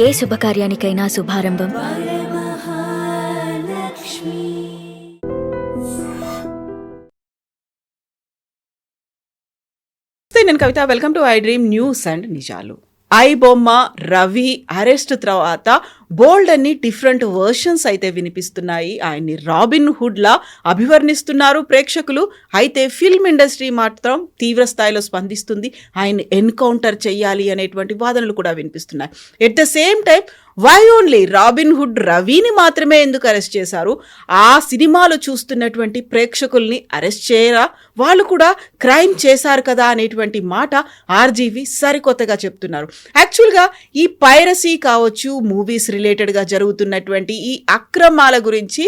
ఏ శుభకార్యానికైనా శుభారంభం నేను Kavitha. Welcome to I dream news and నిజాలు. ఐ బొమ్మ రవి అరెస్ట్ తర్వాత బోల్డ్ అన్ని డిఫరెంట్ వర్షన్స్ అయితే వినిపిస్తున్నాయి. ఆయన్ని రాబిన్ హుడ్ లా అభివర్ణిస్తున్నారు ప్రేక్షకులు. అయితే ఫిల్మ్ ఇండస్ట్రీ మాత్రం తీవ్ర స్థాయిలో స్పందిస్తుంది. ఆయన్ని ఎన్కౌంటర్ చేయాలి అనేటువంటి వాదనలు కూడా వినిపిస్తున్నాయి. At the same time why only Robin Hood రవిని మాత్రమే ఎందుకు అరెస్ట్ చేశారు? ఆ సినిమాలు చూస్తున్నటువంటి ప్రేక్షకుల్ని అరెస్ట్ చేయరా? వాళ్ళు కూడా క్రైమ్ చేశారు కదా అనేటువంటి మాట ఆర్జీవి సరికొత్తగా చెప్తున్నారు. యాక్చువల్గా ఈ పైరసీ కావచ్చు, మూవీస్ రిలేటెడ్గా జరుగుతున్నటువంటి ఈ అక్రమాల గురించి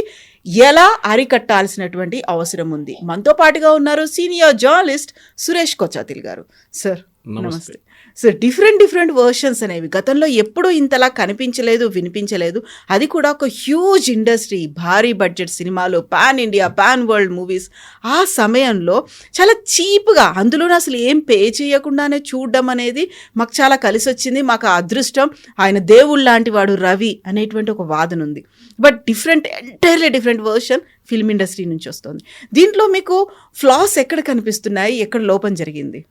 ఎలా అరికట్టాల్సినటువంటి అవసరం ఉంది. మనతో పాటుగా ఉన్నారు సీనియర్ జర్నలిస్ట్ సురేష్ కొచ్చాతిల్ గారు. సార్ నమస్తే. సార్, డిఫరెంట్ వర్షన్స్ అనేవి గతంలో ఎప్పుడూ ఇంతలా కనిపించలేదు, వినిపించలేదు. అది కూడా ఒక హ్యూజ్ ఇండస్ట్రీ, భారీ బడ్జెట్ సినిమాలు, pan India, pan world movies. ఆ సమయంలో చాలా చీప్గా, అందులోనే అసలు ఏం పే చేయకుండానే చూడడం అనేది మాకు చాలా కలిసి వచ్చింది. మాకు ఆ అదృష్టం. ఆయన దేవుళ్ళ లాంటి వాడు రవి అనేటువంటి ఒక వాదన ఉంది. But entirely different version film industry నుంచి వస్తుంది. దీంట్లో మీకు ఫ్లాస్ ఎక్కడ కనిపిస్తున్నాయి, ఎక్కడ లోపం జరిగింది?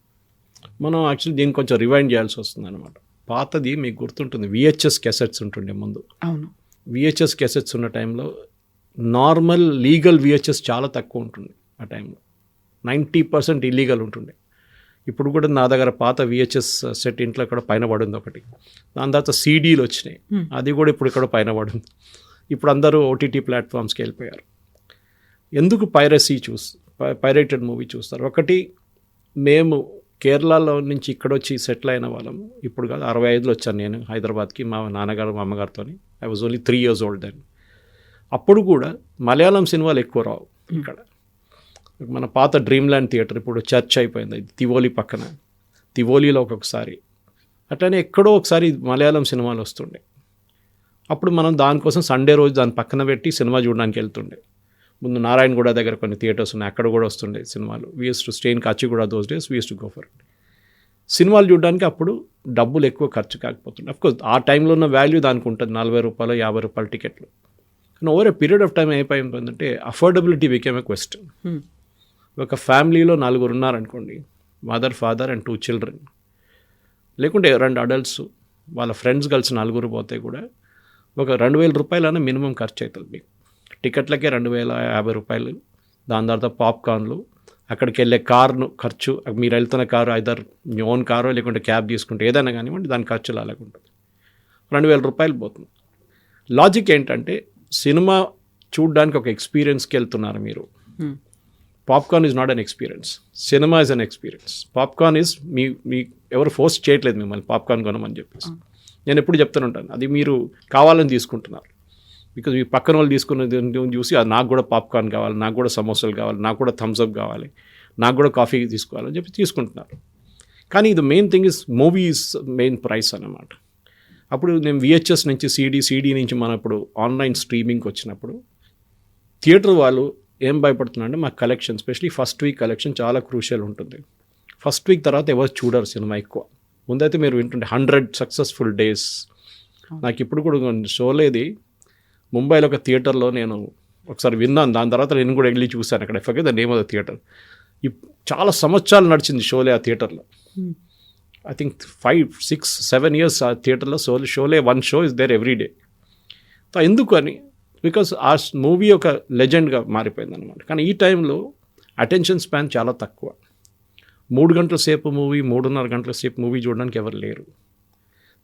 మనం యాక్చువల్లీ దీన్ని కొంచెం రివైండ్ చేయాల్సి వస్తుంది అనమాట. పాతది మీకు గుర్తుంటుంది, విహెచ్ఎస్ క్యాసెట్స్ ఉంటుండే ముందు. అవును, విహెచ్ఎస్ క్యాసెట్స్ ఉన్న టైంలో నార్మల్ లీగల్ విహెచ్ఎస్ చాలా తక్కువ ఉంటుంది. ఆ టైంలో 90% ఇల్లీగల్ ఉంటుండే. ఇప్పుడు కూడా నా దగ్గర పాత విహెచ్ఎస్ సెట్ ఇంట్లో ఇక్కడ పైన పడింది ఒకటి. దాని తర్వాత సీడీలు వచ్చినాయి, అది కూడా ఇప్పుడు ఇక్కడ పైన పడింది. ఇప్పుడు అందరూ ఓటీటీ ప్లాట్ఫామ్స్కి వెళ్ళిపోయారు. ఎందుకు పైరేటెడ్ మూవీ చూస్తారు? ఒకటి, మేము కేరళలో నుంచి ఇక్కడ వచ్చి సెటిల్ అయిన వాళ్ళం. ఇప్పుడు కాదు, 65లో వచ్చాను నేను హైదరాబాద్కి మా నాన్నగారు మా అమ్మగారితో. I was only 3 years old then. అప్పుడు కూడా మలయాళం సినిమాలు ఎక్కువ రావు ఇక్కడ. మన పాత డ్రీమ్ ల్యాండ్ థియేటర్ ఇప్పుడు చర్చ్ అయిపోయింది, ఇది తివోలి పక్కన. తివోలిలో ఒక్కొక్కసారి అట్లనే ఎక్కడో ఒకసారి మలయాళం సినిమాలు వస్తుండే. అప్పుడు మనం దానికోసం సండే రోజు దాని పక్కన పెట్టి సినిమా చూడడానికి వెళ్తుండే. ముందు నారాయణగూడ దగ్గర కొన్ని థియేటర్స్ ఉన్నాయి, అక్కడ కూడా వస్తుండే సినిమాలు. We used to stay in Kachiguda those days, we used to go for it. సినిమాలు చూడడానికి అప్పుడు డబ్బులు ఎక్కువ ఖర్చు కాకపోతుండే. అఫ్కోర్స్ ఆ టైంలో ఉన్న వాల్యూ దానికి ఉంటుంది, 40 రూపాయలు 50 రూపాయలు టికెట్లు. కానీ over a period of time అయిపోయిందంటే అఫోర్డబిలిటీ బికేమ్ ఏ క్వశ్చన్. ఒక ఫ్యామిలీలో 4 ఉన్నారనుకోండి, మదర్, ఫాదర్ అండ్ 2 children, లేకుంటే 2 adults, వాళ్ళ ఫ్రెండ్స్ కలిసి 4 పోతే కూడా ఒక 2,000 రూపాయలైనా మినిమం ఖర్చు అవుతుంది మీకు. టికెట్లకే 2,050 రూపాయలు. దాని తర్వాత పాప్కార్న్లు, అక్కడికి వెళ్ళే కారు ఖర్చు, మీరు వెళ్తున్న కారు ఐదర్ మీ ఓన్ కారో లేకుంటే క్యాబ్ తీసుకుంటే ఏదైనా కానివ్వండి, దాని ఖర్చులు అలాగుంటుంది. 2,000 రూపాయలు పోతుంది. లాజిక్ ఏంటంటే సినిమా చూడడానికి ఒక ఎక్స్పీరియన్స్కి వెళ్తున్నారు మీరు. Popcorn is not an experience, cinema is an experience. Popcorn is మీ ఎవరు ఫోర్స్ చేయట్లేదు మిమ్మల్ని పాప్కార్న్ కొనమని చెప్పేసి. నేను ఎప్పుడు చెప్తూనే ఉంటాను, అది మీరు కావాలని తీసుకుంటున్నారు. బికాజ్ మీ పక్కన వాళ్ళు తీసుకున్నది చూసి అది నాకు కూడా పాప్కార్న్ కావాలి, నాకు కూడా సమోసాలు కావాలి, నాకు కూడా థమ్స్అప్ కావాలి, నాకు కూడా కాఫీ తీసుకోవాలని చెప్పి తీసుకుంటున్నారు. కానీ ఇది main thing is movie is main price అన్నమాట. అప్పుడు నేను విహెచ్ఎస్ నుంచి సీడీ నుంచి మనం ఇప్పుడు ఆన్లైన్ స్ట్రీమింగ్కి వచ్చినప్పుడు థియేటర్ వాళ్ళు ఏం భయపడుతున్నారంటే మా collection, especially first week collection చాలా క్రూషియల్ ఉంటుంది. ఫస్ట్ వీక్ తర్వాత ఎవరు చూడరు సినిమా ఎక్కువ. ముందైతే మీరు వింటుంటే 100 సక్సెస్ఫుల్ డేస్. నాకు ఇప్పుడు కూడా షోలేది ముంబైలో ఒక థియేటర్లో నేను ఒకసారి విన్నాను, దాని తర్వాత నేను కూడా వెళ్ళి చూశాను అక్కడ. ఎఫ్ఐ the name of the theatre. చాలా సంవత్సరాలు నడిచింది షోలే ఆ థియేటర్లో. ఐ థింక్ 5, 6, 7 years ఆ థియేటర్లో Sholay 1 show is there every day. ఎందుకు అని, బికాస్ ఆ మూవీ ఒక లెజెండ్గా మారిపోయింది అనమాట. కానీ ఈ టైంలో అటెన్షన్ స్పాన్ చాలా తక్కువ. 3 గంటల సేపు మూవీ, 3.5 గంటల సేపు మూవీ చూడడానికి ఎవరు లేరు.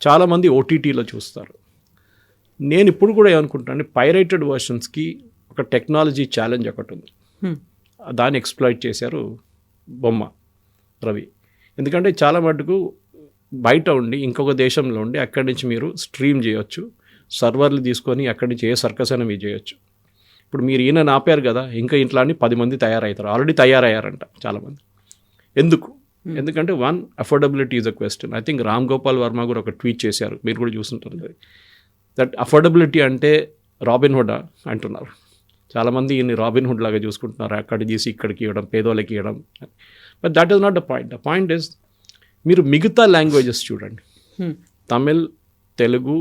చాలామంది ఓటీటీలో చూస్తారు. నేను ఇప్పుడు కూడా ఏమనుకుంటాను, పైరేటెడ్ వర్షన్స్కి ఒక టెక్నాలజీ ఛాలెంజ్ ఒకటి ఉంది. దాన్ని ఎక్స్ప్లాయిట్ చేశారు బొమ్మ రవి. ఎందుకంటే చాలా మటుకు బయట ఉండి ఇంకొక దేశంలో ఉండి అక్కడి నుంచి మీరు స్ట్రీమ్ చేయొచ్చు, సర్వర్లు తీసుకొని అక్కడి నుంచి ఏ సర్కస్ అయినా మీరు చేయొచ్చు. ఇప్పుడు మీరు ఈయన ఆపారు కదా, ఇంకా ఇంట్లో 10 మంది తయారవుతారు, ఆల్రెడీ తయారయ్యారంట చాలామంది. ఎందుకంటే affordability is a question. I think Ram Gopal Varma కూడా ఒక ట్వీట్ చేశారు, మీరు కూడా చూస్తుంటారు. దట్ అఫోర్డబిలిటీ అంటే రాబిన్ హుడ్ అంటున్నారు. చాలామంది ఈయన్ని రాబిన్ హుడ్ లాగా చూసుకుంటున్నారు, అక్కడ తీసి ఇక్కడికి ఇవ్వడం, పేదోళ్ళకి ఇవ్వడం. But that is not the point. The point is మీరు మిగతా లాంగ్వేజెస్ చూడండి, Tamil, Telugu,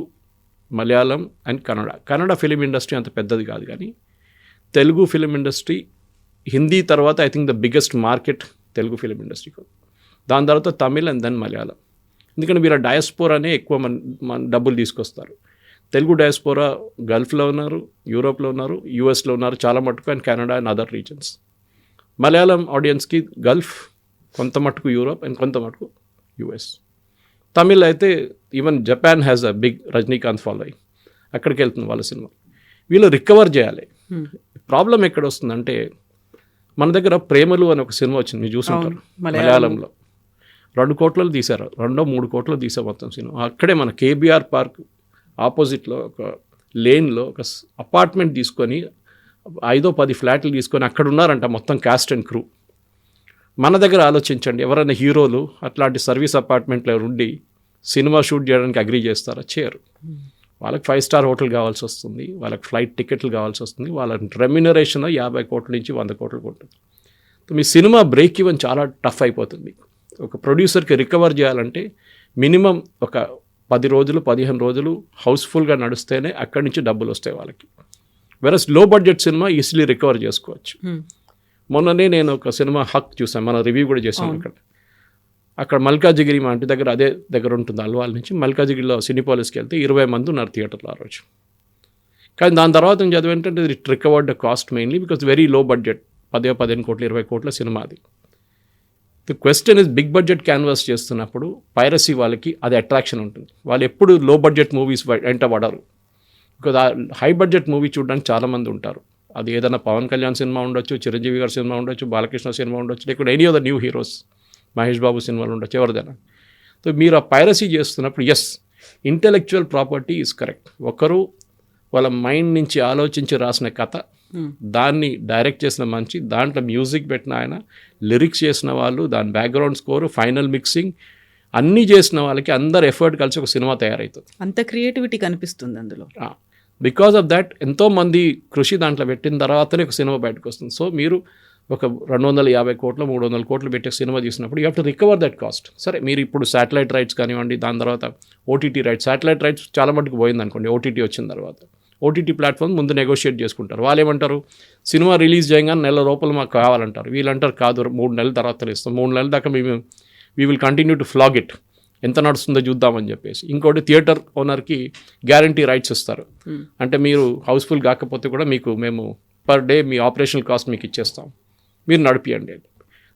Malayalam and Kannada film industry అంత పెద్దది కాదు, కానీ తెలుగు ఫిలిం ఇండస్ట్రీ హిందీ తర్వాత I think the biggest market Telugu film ఇండస్ట్రీకి. దాని తర్వాత తమిళ్ అండ్ దెన్ మలయాళం. ఎందుకంటే వీళ్ళ డయాస్పోరానే ఎక్కువ మన డబ్బులు తీసుకొస్తారు. తెలుగు డయాస్పోరా గల్ఫ్లో ఉన్నారు, యూరోప్లో ఉన్నారు, యూఎస్లో ఉన్నారు చాలా మటుకు, and Canada and other reasons. Malayalam ఆడియన్స్కి గల్ఫ్, కొంత మటుకు యూరోప్ అండ్ కొంత మటుకు యూఎస్. తమిళ్ అయితే even Japan has a big Rajinikanth following, అక్కడికి వెళ్తుంది వాళ్ళ సినిమా. వీళ్ళు రికవర్ చేయాలి. ప్రాబ్లం ఎక్కడ వస్తుందంటే మన దగ్గర ప్రేమలు అని ఒక సినిమా వచ్చింది, మీరు చూసుంటారు, మలయాళంలో 2 కోట్లలో తీశారు, 2-3 కోట్లలో తీసారు మొత్తం సినిమా. అక్కడే మన కేబీఆర్ పార్క్ ఆపోజిట్లో ఒక లేన్లో ఒక అపార్ట్మెంట్ తీసుకొని 5-10 ఫ్లాట్లు తీసుకొని అక్కడ ఉన్నారంట మొత్తం క్యాస్ట్ అండ్ క్రూ. మన దగ్గర ఆలోచించండి, ఎవరైనా హీరోలు అట్లాంటి సర్వీస్ అపార్ట్మెంట్లో ఉండి సినిమా షూట్ చేయడానికి అగ్రీ చేస్తారా? చేయరు. వాళ్ళకి 5-స్టార్ హోటల్ కావాల్సి వస్తుంది, వాళ్ళకి ఫ్లైట్ టికెట్లు కావాల్సి వస్తుంది, వాళ్ళ రెమ్యునరేషన్ 50 కోట్ల నుంచి 100 కోట్లు ఉంటుంది. మీ సినిమా బ్రేక్ ఈవెన్ చాలా టఫ్ అయిపోతుంది. ఒక ప్రొడ్యూసర్కి రికవర్ చేయాలంటే మినిమం ఒక 10 రోజులు 15 రోజులు హౌస్ఫుల్గా నడిస్తేనే అక్కడి నుంచి డబ్బులు వస్తాయి వాళ్ళకి. వెరస్ లో బడ్జెట్ సినిమా ఈజీలీ రికవర్ చేసుకోవచ్చు. మొన్ననే నేను ఒక సినిమా హక్ చూసాను, మన రివ్యూ కూడా చేసాం. అక్కడ మల్కాజిగిరి మా ఇంటి దగ్గర అదే దగ్గర ఉంటుంది, అల్వాల్ నుంచి మల్కాజిగిరిలో సినీపాలిస్కి వెళ్తే 20 మంది ఉన్నారు థియేటర్లో ఆ రోజు. కానీ దాని తర్వాత నేను చదివేంటంటే it recovered the cost mainly because very low budget, 10-15 కోట్లు 20 కోట్ల సినిమా అది. The question is big budget canvas చేస్తున్నప్పుడు పైరసీ వాళ్ళకి అది అట్రాక్షన్ ఉంటుంది. వాళ్ళు ఎప్పుడు లో బడ్జెట్ మూవీస్ వెంట పడరు. బికాజ్ ఆ హై బడ్జెట్ మూవీ చూడడానికి చాలామంది ఉంటారు. అది ఏదైనా పవన్ కళ్యాణ్ సినిమా ఉండొచ్చు, చిరంజీవి గారి సినిమా ఉండొచ్చు, బాలకృష్ణ సినిమా ఉండొచ్చు, లేకపోతే any of the new heroes, Mahesh Babu సినిమాలు ఉండొచ్చు, ఎవరిదైనా. సో మీరు ఆ పైరసీ చేస్తున్నప్పుడు yes, intellectual property is correct. ఒకరు వాళ్ళ మైండ్ నుంచి ఆలోచించి రాసిన కథ, దాన్ని డైరెక్ట్ చేసిన మంచి, దాంట్లో మ్యూజిక్ పెట్టిన ఆయన, లిరిక్స్ చేసిన వాళ్ళు, దాని బ్యాక్గ్రౌండ్ స్కోరు, ఫైనల్ మిక్సింగ్ అన్నీ చేసిన వాళ్ళకి అందరు ఎఫర్ట్ కలిసి ఒక సినిమా తయారవుతుంది. అంత క్రియేటివిటీ కనిపిస్తుంది అందులో. బికాస్ ఆఫ్ దాట్ ఎంతోమంది కృషి దాంట్లో పెట్టిన తర్వాతనే ఒక సినిమా బయటకు వస్తుంది. సో మీరు ఒక 250 కోట్లు 300 కోట్లు పెట్టే సినిమా తీసినప్పుడు you have to recover that cost. సరే, మీరు ఇప్పుడు శాటిలైట్ రైట్స్ కానివ్వండి, దాని తర్వాత ఓటీటీ రైట్స్, శాటిలైట్ రైట్స్ చాలా మటుకు పోయింది అనుకోండి. ఓటీటీ వచ్చిన తర్వాత ఓటీటీ ప్లాట్ఫామ్ ముందు నెగోషియేట్ చేసుకుంటారు. వాళ్ళు ఏమంటారు, సినిమా రిలీజ్ చేయగానే నెల లోపల మాకు కావాలంటారు. వీళ్ళంటారు కాదు, 3 నెలల తర్వాత ఇస్తాం, 3 నెలల దాకా we will continue to flag it, ఎంత నడుస్తుందో చూద్దామని చెప్పేసి. ఇంకోటి థియేటర్ ఓనర్కి గ్యారంటీ రైట్స్ ఇస్తారు. అంటే మీరు హౌస్ఫుల్ కాకపోతే కూడా మేము పర్ డే మీ ఆపరేషనల్ కాస్ట్ మీకు ఇచ్చేస్తాం, మీరు నడిపియండి.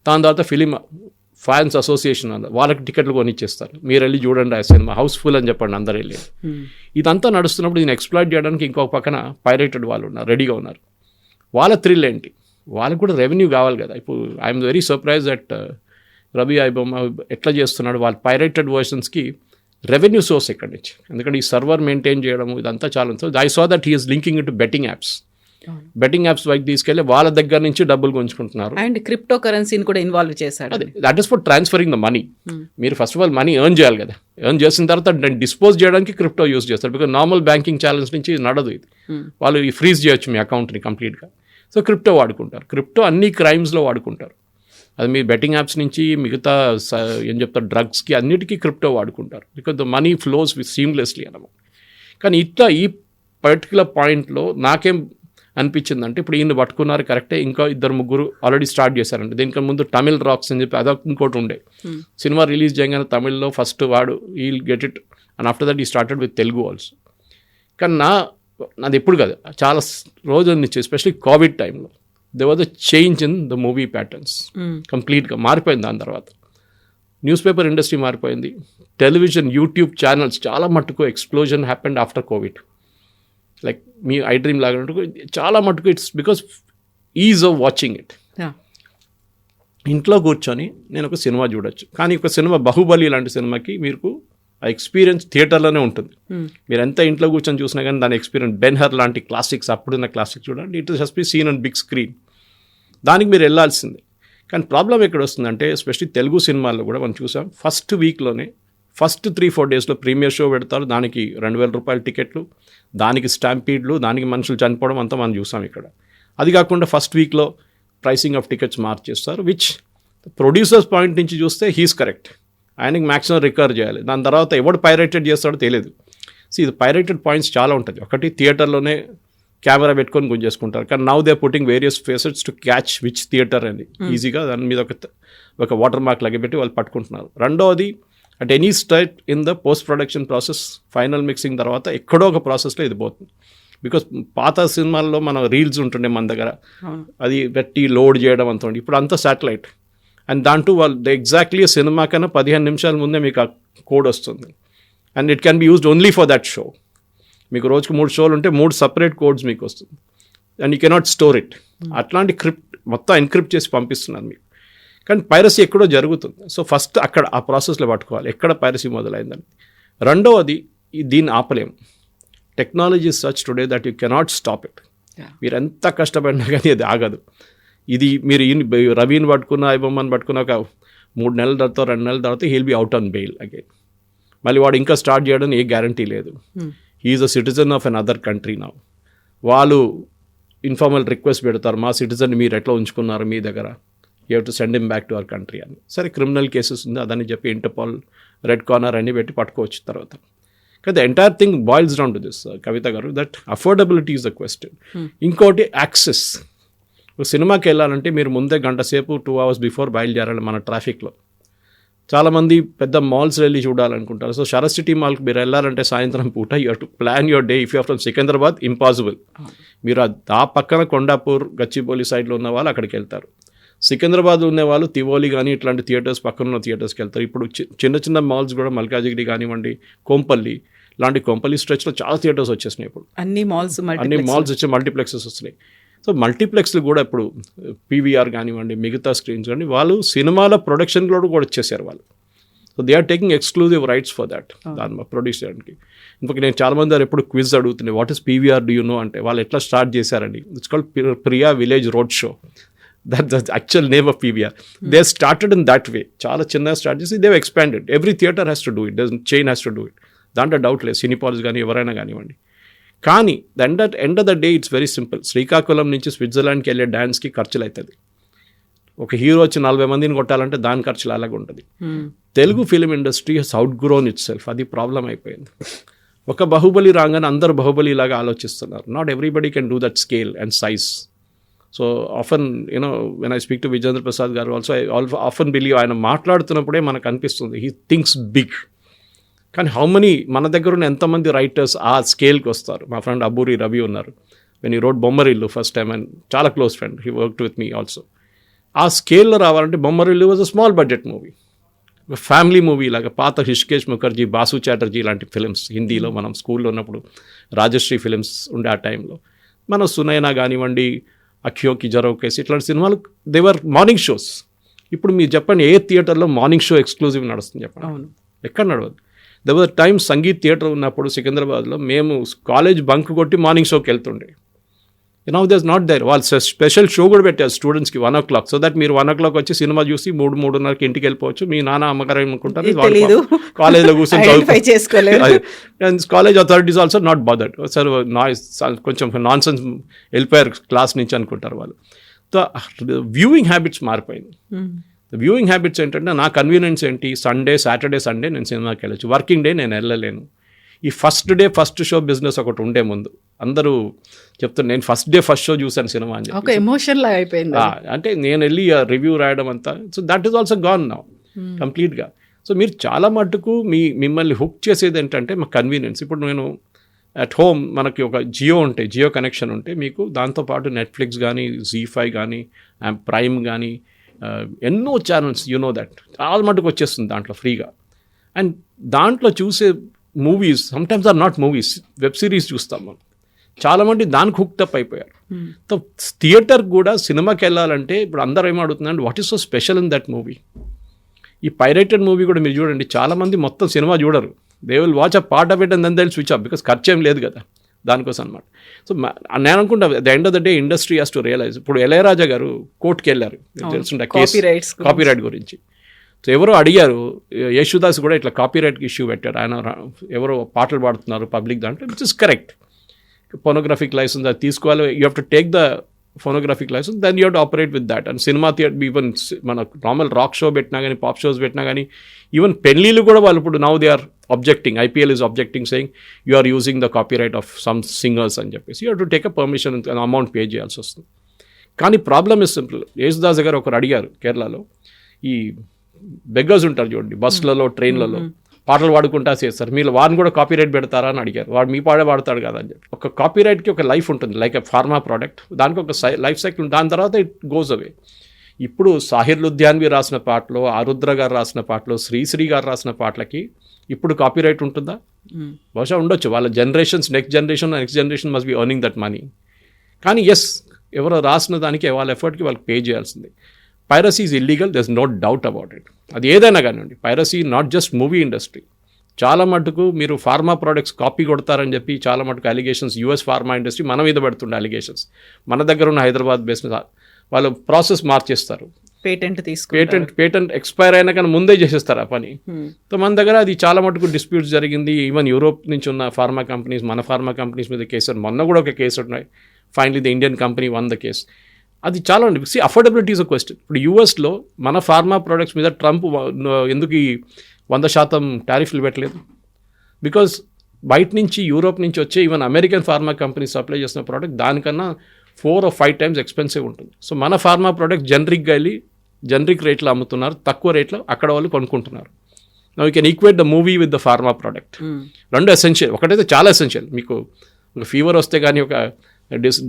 దాని తర్వాత ఫిలిం ఫ్యాన్స్ అసోసియేషన్ అన్నారు, వాళ్ళకి టికెట్లు కొనిచ్చేస్తారు, మీరు వెళ్ళి చూడండి ఆ సినిమా హౌస్ఫుల్ అని చెప్పండి, అందరు వెళ్ళి. ఇదంతా నడుస్తున్నప్పుడు దీన్ని ఎక్స్ప్లాయిట్ చేయడానికి ఇంకొక పక్కన పైరేటెడ్ వాళ్ళు ఉన్నారు, రెడీగా ఉన్నారు. వాళ్ళ థ్రిల్ ఏంటి, వాళ్ళకి కూడా రెవెన్యూ కావాలి కదా. ఇప్పుడు I'm very surprise that Ravi iBomma ఎట్లా చేస్తున్నాడు, వాళ్ళ పైరేటెడ్ వర్షన్స్కి రెవెన్యూ సోర్స్ ఎక్కడి నుంచి, ఎందుకంటే ఈ సర్వర్ మెయింటైన్ చేయడం ఇదంతా చాలా. I saw that he is linking it to betting apps. Betting apps వైపు తీసుకెళ్ళి వాళ్ళ దగ్గర నుంచి డబ్బులు గుంజుకుంటున్నారు. అండ్ క్రిప్టో కరెన్సీని కూడా ఇన్వాల్వ్ చేశాడు. అదే, that is for transferring the money. మీరు first of all money earn చేయాలి కదా, ఎర్న్ చేసిన తర్వాత డిస్పోజ్ చేయడానికి క్రిప్టో యూస్ చేస్తారు. బికాజ్ నార్మల్ బ్యాంకింగ్ ఛానల్స్ నుంచి నడదు ఇది. వాళ్ళు ఈ ఫ్రీజ్ చేయొచ్చు మీ అకౌంట్ని కంప్లీట్గా. సో క్రిప్టో వాడుకుంటారు. క్రిప్టో అన్ని క్రైమ్స్లో వాడుకుంటారు. అది మీ బెట్టింగ్ యాప్స్ నుంచి మిగతా ఏం చెప్తారు డ్రగ్స్కి అన్నిటికీ క్రిప్టో వాడుకుంటారు. Because the money flows with seamlessly అన్నమాట. కానీ ఇట్లా ఈ పర్టికులర్ పాయింట్లో నాకేం అనిపించిందంటే, ఇప్పుడు ఈయన పట్టుకున్నారు కరెక్టే, ఇంకా 2-3 ఆల్రెడీ స్టార్ట్ చేశారంటే. దీనికి ముందు తమిళ్ రాక్స్ అని చెప్పి అదొక ఇంకోటి ఉండే. సినిమా రిలీజ్ చేయగానే తమిళ్లో ఫస్ట్ వాడు he'll get it and after that he started with Telugu also. కానీ నాది ఎప్పుడు కదా, చాలా రోజుల నుంచి ఎస్పెషలీ కోవిడ్ టైంలో they was a change in the movie patterns. కంప్లీట్గా మారిపోయింది. దాని తర్వాత న్యూస్ పేపర్ ఇండస్ట్రీ మారిపోయింది. టెలివిజన్, యూట్యూబ్ ఛానల్స్ చాలా మట్టుకు explosion happened after Covid. Like me I dream లాగా చాలా మటుకు it's because is of watching it. ఇంట్లో కూర్చొని నేను ఒక సినిమా చూడొచ్చు. కానీ ఒక సినిమా బాహుబలి లాంటి సినిమాకి మీకు ఆ ఎక్స్పీరియన్స్ థియేటర్లోనే ఉంటుంది. మీరు ఎంత ఇంట్లో కూర్చొని చూసినా కానీ దాని ఎక్స్పీరియన్స్, బెన్హర్ లాంటి క్లాసిక్స్, అప్పుడున్న క్లాసిక్స్ చూడండి, it has be seen on big screen. దానికి మీరు వెళ్ళాల్సిందే. కానీ ప్రాబ్లం ఎక్కడ వస్తుందంటే, ఎస్పెషలీ తెలుగు సినిమాల్లో కూడా మనం చూసాం, ఫస్ట్ వీక్లోనే ఫస్ట్ 3-4 డేస్లో ప్రీమియర్ షో పెడతారు. దానికి 2,000 రూపాయల టికెట్లు, దానికి స్టాంపీడ్లు, దానికి మనుషులు చనిపోవడం అంతా మనం చూసాం ఇక్కడ. అది కాకుండా ఫస్ట్ వీక్లో ప్రైసింగ్ ఆఫ్ టికెట్స్ మార్చేస్తారు, విచ్ ప్రొడ్యూసర్స్ పాయింట్ నుంచి చూస్తే హీస్ కరెక్ట్. ఆయనకి మ్యాక్సిమం రికవర్ చేయాలి. దాని తర్వాత ఎవడు పైరేటెడ్ చేస్తాడో తెలియదు. ఇది పైరేటెడ్ పాయింట్స్ చాలా ఉంటుంది. ఒకటి థియేటర్లోనే కెమెరా పెట్టుకొని గుంజేసుకుంటారు, కానీ now they putting various facets to catch which theatre అని ఈజీగా దాని మీద ఒక వాటర్ మార్క్ లగబెట్టి వాళ్ళు పట్టుకుంటున్నారు. రెండవది at any state in the post production process, final mixing తర్వాత ఎక్కడో ఒక ప్రాసెస్లో ఇది పోతుంది. బికాస్ పాత సినిమాల్లో మన రీల్స్ ఉంటుండే మన దగ్గర, అది పెట్టి లోడ్ చేయడం అంత ఉండి, ఇప్పుడు అంతా శాటిలైట్. అండ్ దాంట్లో వాళ్ళు ఎగ్జాక్ట్లీ సినిమా కన్నా 15 నిమిషాల ముందే మీకు ఆ కోడ్ వస్తుంది. And it can be used only for that show. మీకు రోజుకు 3 షోలు ఉంటే 3 సపరేట్ కోడ్స్ మీకు వస్తుంది. And you cannot store it. అట్లాంటి మొత్తం ఎన్క్రిప్ట్ చేసి పంపిస్తున్నారు మీకు. కానీ పైరసీ ఎక్కడో జరుగుతుంది. సో ఫస్ట్ అక్కడ ఆ ప్రాసెస్లో పట్టుకోవాలి ఎక్కడ పైరసీ మొదలైందని. రెండవది దీన్ని ఆపలేము. Technology such today that you cannot stop it. మీరు ఎంత కష్టపడినా కానీ అది ఆగదు. ఇది మీరు రవిని పట్టుకున్న, ఐబొమ్మని పట్టుకున్న ఒక 3 నెలల తర్వాత 2 నెలల తర్వాత he'll be out on bail again. మళ్ళీ వాడు ఇంకా స్టార్ట్ చేయడం ఏ గ్యారంటీ లేదు. He's a citizen of an other country now. వాళ్ళు ఇన్ఫార్మల్ రిక్వెస్ట్ పెడతారు, మా సిటిజన్ మీరు ఎట్లా ఉంచుకున్నారు మీ దగ్గర, you have to send him back to our country అని. సరే క్రిమినల్ కేసెస్ ఉంది అదని చెప్పి ఇంటర్పోల్, రెడ్ కార్నర్ అన్ని పెట్టి పట్టుకోవచ్చు తర్వాత. కానీ the entire thing boils down to this Kavitha garu, that affordability is the question. ఇంకోటి యాక్సెస్. సినిమాకి వెళ్ళాలంటే మీరు ముందే గంట సేపు 2 hours బిఫోర్ బయలుదేరాలి మన ట్రాఫిక్లో. చాలామంది పెద్ద మాల్స్ వెళ్ళి చూడాలనుకుంటారు. సో శరత్ సిటీ మాల్కి మీరు వెళ్ళాలంటే సాయంత్రం పూట you have to plan your day. If you are from Secunderabad, impossible. మీరు ఆ పక్కన కొండాపూర్, గచ్చిబౌలి సైడ్లో ఉన్న వాళ్ళు అక్కడికి వెళ్తారు. సికింద్రాబాద్ ఉన్న వాళ్ళు తివోలి కానీ ఇట్లాంటి థియేటర్స్, పక్కన ఉన్న థియేటర్స్కి వెళ్తారు. ఇప్పుడు చిన్న చిన్న మాల్స్ కూడా మల్కాజిగిరి కానివ్వండి, కోంపల్లి లాంటి కోంపల్లి స్ట్రెచ్లో చాలా థియేటర్స్ వచ్చేసినాయి. ఇప్పుడు అన్ని మాల్స్ వచ్చి మల్టీప్లెక్సెస్ వస్తున్నాయి. సో మల్టీప్లెక్స్లు కూడా ఇప్పుడు పీవీఆర్ కానివ్వండి, మిగతా స్క్రీన్స్ కానీ వాళ్ళు సినిమాల ప్రొడక్షన్లో కూడా వచ్చేసారు వాళ్ళు. So they are taking exclusive rights for that, దాన్ని ప్రొడ్యూస్ చేయడానికి. ఇంకొక నేను చాలామంది వారు ఎప్పుడు క్విజ్ అడుగుతున్నాయి, what is PVR do you know అంటే, వాళ్ళు ఎట్లా స్టార్ట్ చేశారండి. It's called Priya village road show. That's the actual name of PVR. They started in that way. చాలా చిన్న స్టార్ట్ చేసి they've expanded. Every theater has to do it. Chain has to do it. దాంట్లో doubt లేదు. సినిపాల్స్ కానీ ఎవరైనా కానివ్వండి. కానీ end of the day it's very simple. Srikakulam నుంచి స్విట్జర్లాండ్కి వెళ్ళే డ్యాన్స్కి ఖర్చులు అవుతుంది. ఒక హీరో వచ్చి 40 మందిని కొట్టాలంటే దాని ఖర్చులు అలాగే ఉంటుంది. Telugu film industry has outgrown itself. అది ప్రాబ్లం అయిపోయింది. ఒక బాహుబలి రాగానే అందరు బాహుబలి లాగా ఆలోచిస్తున్నారు. Not everybody can do that scale and size. So often when I speak to Vijayendra Prasad garu also, I often believe ఆయన మాట్లాడుతున్నప్పుడే మనకు అనిపిస్తుంది హీ థింక్స్ బిగ్. కానీ హౌ మెనీ మన దగ్గర ఉన్న ఎంతమంది రైటర్స్ ఆ స్కేల్కి వస్తారు. మా ఫ్రెండ్ అబూరి రవి ఉన్నారు. When he wrote Bommarillu first time, and చాలా close friend, he worked with me also. ఆ స్కేల్లో రావాలంటే Bommarillu was a small budget movie, family movie లాగా. పాత హిష్కేష్ ముఖర్జీ, బాసు చాటర్జీ లాంటి ఫిలిమ్స్ హిందీలో మనం స్కూల్లో ఉన్నప్పుడు రాజశ్రీ ఫిలిమ్స్ ఉండే ఆ టైంలో, మన సునైనా కానివ్వండి, అఖ్యోకి జరోకేసి, ఇట్లాంటి సినిమాలు దేవర్ మార్నింగ్ షోస్. ఇప్పుడు మీరు చెప్పండి ఏ థియేటర్లో మార్నింగ్ షో ఎక్స్క్లూజివ్ నడుస్తుంది చెప్పండి? ఎక్కడ నడవదు. దేవర్ టైమ్ సంగీత్ థియేటర్ ఉన్నప్పుడు సికింద్రాబాద్లో మేము కాలేజ్ బంక్ కొట్టి మార్నింగ్ షోకి వెళ్తుండే. Now they're not there. వాళ్ళు స్పెషల్ షో కూడా పెట్టారు స్టూడెంట్స్కి 1 o'clock, సో దట్ మీరు 1 o'clock వచ్చి సినిమా చూసి 3-3:30కి ఇంటికి వెళ్ళిపోవచ్చు. మీ నాన్న అమ్మగారు ఏమనుకుంటారు, కాలేజ్లో కూర్చొని చదువుకోలేదు. College authorities also not bothered. Sir noise కొంచెం నాన్ సెన్స్ వెళ్ళిపోయారు క్లాస్ నుంచి అనుకుంటారు వాళ్ళు. సో వ్యూయింగ్ హ్యాబిట్స్ మారిపోయింది. వ్యూయింగ్ హ్యాబిట్స్ ఏంటంటే నా కన్వీనియన్స్ ఏంటి, సాటర్డే సండే నేను సినిమాకి వెళ్ళచ్చు, వర్కింగ్ డే నేను వెళ్ళలేను. ఈ first day first show business ఒకటి ఉండే ముందు అందరూ చెప్తారు, నేను ఫస్ట్ డే ఫస్ట్ షో చూసాను సినిమా అని చెప్పి ఎమోషన్ లాగా అయిపోయింది. అంటే నేను వెళ్ళి రివ్యూ రాయడం అంతా, so that is also gone now కంప్లీట్గా. సో మీరు చాలా మటుకు మిమ్మల్ని హుక్ చేసేది ఏంటంటే మా కన్వీనియన్స్. ఇప్పుడు నేను అట్ హోమ్ మనకి ఒక జియో కనెక్షన్ ఉంటే మీకు దాంతోపాటు నెట్ఫ్లిక్స్ కానీ, ZEE5 కానీ, ప్రైమ్ కానీ, ఎన్నో ఛానల్స్ దట్ చాలా మటుకు వచ్చేస్తుంది దాంట్లో ఫ్రీగా. అండ్ దాంట్లో చూసే movies sometimes are not movies, web series చూస్తాం మనం. చాలామంది దానికి హుక్టప్ అయిపోయారు. సో థియేటర్ కూడా సినిమాకి వెళ్ళాలంటే ఇప్పుడు అందరూ ఏమడుగుతుందంటే what is so special in that movie. ఈ పైరేటెడ్ మూవీ కూడా మీరు చూడండి, చాలామంది మొత్తం సినిమా చూడరు. They will watch a part of it and then they will switch off, because ఖర్చు ఏం లేదు కదా దానికోసం అనమాట. సో నేను అనుకుంటా the end of the day industry has to realise. ఇప్పుడు ఇళయరాజా గారు కోర్టుకి వెళ్ళారు తెలుసుంటే కాపీరైట్ గురించి. సో ఎవరో అడిగారు, యేసుదాస్ కూడా ఇట్లా కాపీరైట్కి ఇష్యూ పెట్టారు. ఆయన ఎవరో పాటలు పాడుతున్నారు పబ్లిక్ దాంట్లో, which is correct. Phonographic licence అది తీసుకోవాలి, you have to take the phonographic licence, then you have to operate with that. And cinema theatre even మన నార్మల్ రాక్ షో పెట్టినా కానీ, పాప్ షోస్ పెట్టినా కానీ, ఈవెన్ పెళ్ళిళ్ళు కూడా వాళ్ళు ఇప్పుడు now they are objecting, IPL is objecting saying you are using the copyright of some singers అని చెప్పేసి you have to take a permission, amount pay చేయాల్సి వస్తుంది. కానీ ప్రాబ్లమ్ ఇస్ సింపుల్. యేసుదాస్ గారు ఒకరు అడిగారు కేరళలో, ఈ బెగ్గర్స్ ఉంటారు చూడండి బస్సులలో ట్రైన్లలో పాటలు పాడుకుంటా చేస్తారు, మీరు వారిని కూడా కాపీరైట్ పెడతారా అని అడిగారు. వాడు మీ పాడే పాడతాడు కదా అని చెప్పి. ఒక కాపీరైట్కి ఒక లైఫ్ ఉంటుంది, లైక్ ఎ ఫార్మా ప్రోడక్ట్, దానికి ఒక లైఫ్ సైకిల్, దాని తర్వాత ఇట్ గోస్ అవే. ఇప్పుడు సాహిర్ లుధ్యాన్వి రాసిన పాటలు, ఆరుద్ర గారు రాసిన పాటలు, శ్రీశ్రీ గారు రాసిన పాటలకి ఇప్పుడు కాపీరైట్ ఉంటుందా? బహుశా ఉండొచ్చు. వాళ్ళ generations, next generation must be earning that money. కానీ ఎస్, ఎవరో రాసిన దానికి వాళ్ళ ఎఫర్ట్కి వాళ్ళకి పే చేయాల్సింది. Piracy is illegal, there is no doubt about it. అది ఏదైనా కానివ్వండి, piracy not just movie industry. చాలా మటుకు మీరు ఫార్మా ప్రోడక్ట్స్ కాపీ కొడతారని చెప్పి చాలా మటుకు అలిగేషన్స్ US ఫార్మా ఇండస్ట్రీ మన మీద పెడుతుండే అలిగేషన్స్. మన దగ్గర ఉన్న హైదరాబాద్ బేస్డ్ వాళ్ళు ప్రాసెస్ మార్చేస్తారు, పేటెంట్ ఎక్స్పైర్ అయినా కానీ ముందే చేసేస్తారు ఆ పని. సో మన దగ్గర అది చాలా మటుకు డిస్ప్యూట్స్ జరిగింది. ఈవెన్ యూరోప్ నుంచి ఉన్న ఫార్మా కంపెనీస్, మన ఫార్మా కంపెనీస్ మీద కేసు, మొన్న కూడా ఒక కేసు ఉన్నాయి. Finally the Indian company one the case. అది చాలా అఫోర్డబిలిటీ ఈజ్ అ క్వశ్చన్. ఇప్పుడు యూఎస్లో మన ఫార్మా ప్రోడక్ట్స్ మీద ట్రంప్ ఎందుకు ఈ 100% టారిఫ్లు పెట్టలేదు? బికాజ్ బయట నుంచి యూరోప్ నుంచి వచ్చే even American pharma companies supply చేసిన ప్రోడక్ట్ దానికన్నా 4 or 5 times ఎక్స్పెన్సివ్ ఉంటుంది. సో మన ఫార్మా ప్రోడక్ట్ జనరిక్గా వెళ్ళి జనరిక్ రేట్లో అమ్ముతున్నారు, తక్కువ రేట్లో అక్కడ వాళ్ళు కొనుక్కుంటున్నారు. Now you can equate the movie with the pharma product. రెండు ఎసెన్షియల్. ఒకటైతే చాలా ఎసెన్షియల్, మీకు ఒక ఫీవర్ వస్తే కానీ, ఒక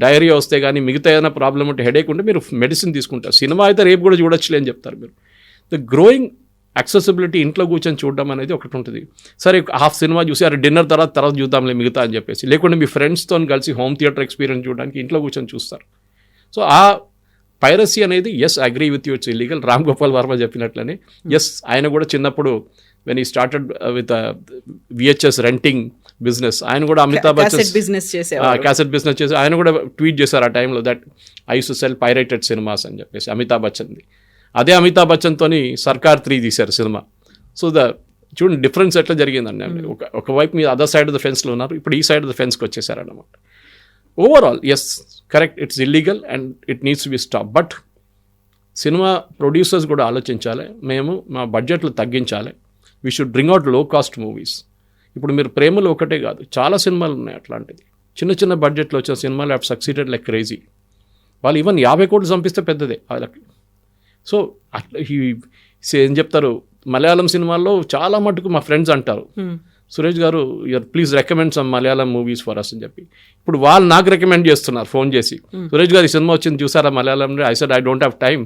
డయేరియా వస్తే కానీ, మిగతా ఏదైనా ప్రాబ్లం ఉంటే, హెడేక్ ఉంటే మీరు మెడిసిన్ తీసుకుంటారు. సినిమా అయితే రేపు కూడా చూడొచ్చులే అని చెప్తారు మీరు. ద గ్రోయింగ్ యాక్సెసిబిలిటీ, ఇంట్లో కూర్చొని చూడడం అనేది ఒకటి ఉంటుంది. సరే హాఫ్ సినిమా చూసి అరే డిన్నర్ తర్వాత చూద్దాంలే మిగతా అని చెప్పేసి, లేకుంటే మీ ఫ్రెండ్స్తో కలిసి హోమ్ థియేటర్ ఎక్స్పీరియన్స్ చూడడానికి ఇంట్లో కూర్చొని చూస్తారు. సో ఆ పైరసీ అనేది yes agree with you, it's illegal. Ram Gopal Varma చెప్పినట్లనే ఎస్, ఆయన కూడా చిన్నప్పుడు when he started with VHS renting business, ఆయన కూడా అమితాబ్ బచ్చన్ క్యాసెట్ బిజినెస్ చేసి ఆయన కూడా ట్వీట్ చేశారు ఆ టైంలో that I use to cell pirated cinemas అని చెప్పేసి అమితాబ్ బచ్చన్ది. అదే అమితాబ్ బచ్చన్తోని సర్కార్ 3 తీశారు సినిమా. సో చూడండి డిఫరెన్స్ ఎట్లా జరిగిందండి. ఒకవైపు మీరు అదర్ సైడ్ ఆఫ్ ద ఫెన్స్లో ఉన్నారు, ఇప్పుడు ఈ సైడ్ ఆఫ్ ద ఫెన్స్కి వచ్చేసారు అన్నమాట. Overall yes correct, it's illegal and it needs to be stop. But cinema producers కూడా ఆలోచించాలి, మేము మా బడ్జెట్లు తగ్గించాలి, we should bring out low cost movies. ఇప్పుడు మీరు ప్రేమలు ఒకటే కాదు, చాలా సినిమాలు ఉన్నాయి అట్లాంటిది. చిన్న బడ్జెట్లో వచ్చిన సినిమాలు హ్యావ్ సక్సీడెడ్ లైక్ క్రేజీ. వాళ్ళు ఈవెన్ 50 కోట్లు చంపిస్తే పెద్దదే వాళ్ళకి. సో అట్లా ఏం చెప్తారు, మలయాళం సినిమాల్లో చాలా మటుకు మా ఫ్రెండ్స్ అంటారు, Suresh garu please recommend some Malayalam movies for us అని చెప్పి. ఇప్పుడు వాళ్ళు నాకు రికమెండ్ చేస్తున్నారు ఫోన్ చేసి, సురేష్ గారు ఈ సినిమా వచ్చింది చూసారా మలయాళంలో? I said I don't have time,